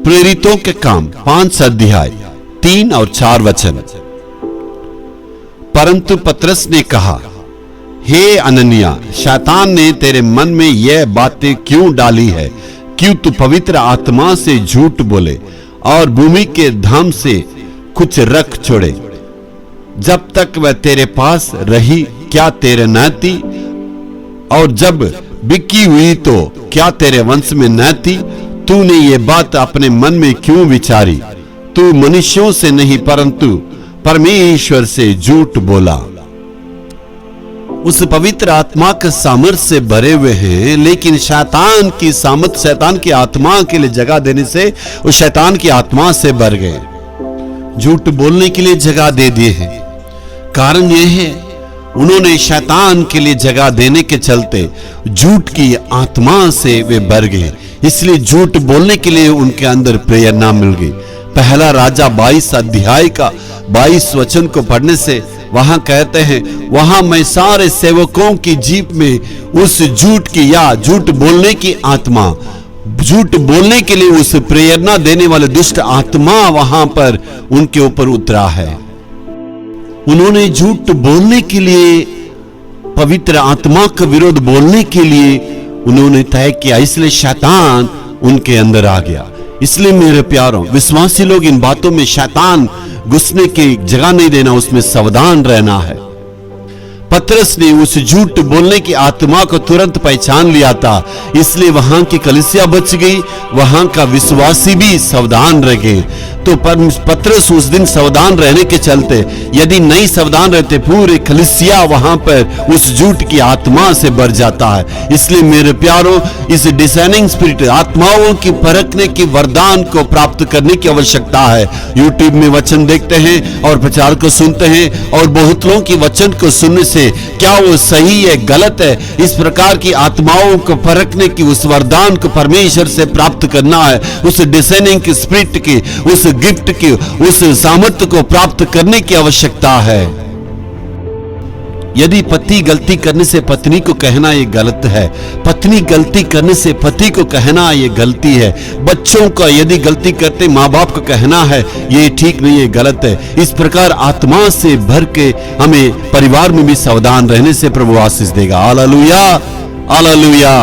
प्रेरितों के काम 5 अध्याय 3 और 4 वचन। परंतु पतरस ने कहा, हे अननिया, शैतान ने तेरे मन में यह बातें क्यों डाली है? क्यों तू पवित्र आत्मा से झूठ बोले और भूमि के धन से कुछ रख छोड़े? जब तक वह तेरे पास रही क्या तेरे न थी, और जब बिकी हुई तो क्या तेरे वंश में न थी? तूने ये बात अपने मन में क्यों विचारी? तू मनुष्यों से नहीं परंतु परमेश्वर से झूठ बोला। उस पवित्र आत्मा के सामर्थ्य से भरे हुए हैं, लेकिन शैतान की सामर्थ, शैतान की आत्मा के लिए जगह देने से वो शैतान की आत्मा से भर गए, झूठ बोलने के लिए जगह दे दिए हैं। कारण यह है, उन्होंने शैतान के लिए जगह देने के चलते झूठ की आत्मा से वे भर गए, इसलिए झूठ बोलने के लिए उनके अंदर प्रेरणा मिल गई। पहला राजा 22 अध्याय का 22 वचन को पढ़ने से वहां कहते हैं, वहां मैं सारे सेवकों की जीप में उस झूठ की या झूठ बोलने की आत्मा, झूठ बोलने के लिए उस प्रेरणा देने वाले दुष्ट आत्मा वहां पर उनके ऊपर उतरा है। उन्होंने झूठ बोलने के लिए, पवित्र आत्मा का विरोध बोलने के लिए उन्होंने तय किया, इसलिए शैतान उनके अंदर आ गया। इसलिए मेरे प्यारों, विश्वासी लोग इन बातों में शैतान घुसने की जगह नहीं देना, उसमें सावधान रहना है। पतरस ने उस झूठ बोलने की आत्मा को तुरंत पहचान लिया था, इसलिए वहां की कलीसिया बच गई, वहां का विश्वासी भी सावधान रह गए। तो पतरस उस दिन सावधान रहने के चलते, यदि नहीं सावधान रहते, पूरे कलीसिया वहां पर उस झूठ की आत्मा से भर जाता है। इसलिए मेरे प्यारों, इस डिसाइनिंग स्पिरिट, आत्माओं की परखने की वरदान को प्राप्त करने की आवश्यकता है। यूट्यूब में वचन देखते हैं और प्रचार को सुनते हैं, और बहुत लोगों की वचन को सुनने से क्या वो सही है, गलत है, इस प्रकार की आत्माओं को परखने की उस वरदान को परमेश्वर से प्राप्त करना है। उस डिसाइनिंग की स्पिरिट की, उस गिफ्ट की, उस सामर्थ्य को प्राप्त करने की आवश्यकता है। यदि पति गलती करने से पत्नी को कहना ये गलत है, पत्नी गलती करने से पति को कहना ये गलती है, बच्चों का यदि गलती करते माँ बाप को कहना है ये ठीक नहीं है, गलत है। इस प्रकार आत्मा से भर के हमें परिवार में भी सावधान रहने से प्रभु आशीष देगा। Hallelujah, hallelujah.